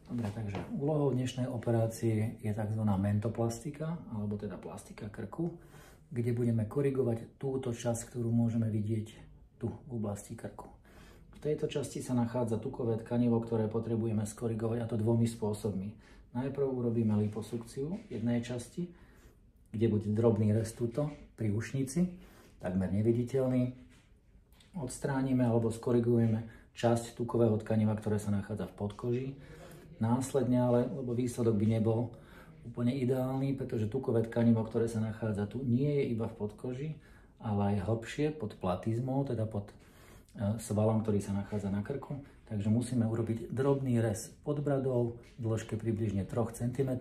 Dobre, takže úlohou dnešnej operácie je tzv. Mentoplastika, alebo teda plastika krku, kde budeme korigovať túto časť, ktorú môžeme vidieť tu v oblasti krku. V tejto časti sa nachádza tukové tkanivo, ktoré potrebujeme skorigovať, a to dvomi spôsobmi. Najprv urobíme liposukciu jednej časti, kde bude drobný rez tuto pri ušnici, takmer neviditeľný. Odstránime alebo skorigujeme časť tukového tkaniva, ktoré sa nachádza v podkoži. Následne ale, lebo výsledok by nebol úplne ideálny, pretože tukové tkanivo, ktoré sa nachádza tu, nie je iba v podkoži, ale aj hlbšie pod platizmou, teda pod svalom, ktorý sa nachádza na krku. Takže musíme urobiť drobný rez pod bradou v dĺžke približne 3 cm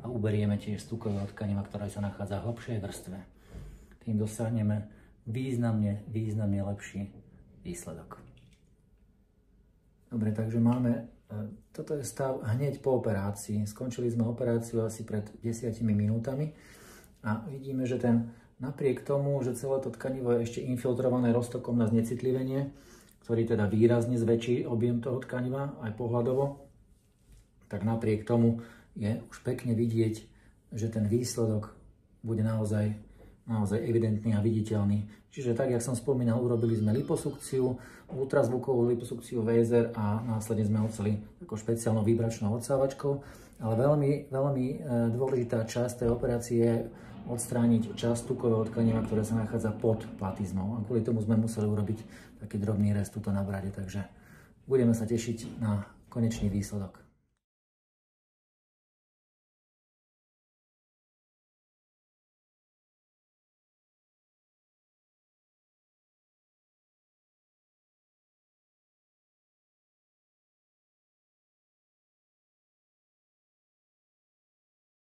a uberieme tiež z tukového tkaniva, ktoré sa nachádza v hlbšej vrstve. Tým dosiahneme významne lepší výsledok. Dobre, takže toto je stav hneď po operácii. Skončili sme operáciu asi pred 10 minútami a vidíme, že napriek tomu, že celé to tkanivo je ešte infiltrované roztokom na znecitlivenie, ktorý teda výrazne zväčší objem toho tkaniva aj pohľadovo, tak napriek tomu je už pekne vidieť, že ten výsledok bude naozaj evidentný a viditeľný. Čiže tak, jak som spomínal, urobili sme liposukciu, ultrazvukovú liposukciu Vaser a následne sme odseli takou špeciálnou vibračnou odsávačkou. Ale veľmi dôležitá časť tej operácie je odstrániť časť tukového tkaniva, ktoré sa nachádza pod platizmou. A kvôli tomu sme museli urobiť taký drobný rez tuto na brade, takže budeme sa tešiť na konečný výsledok.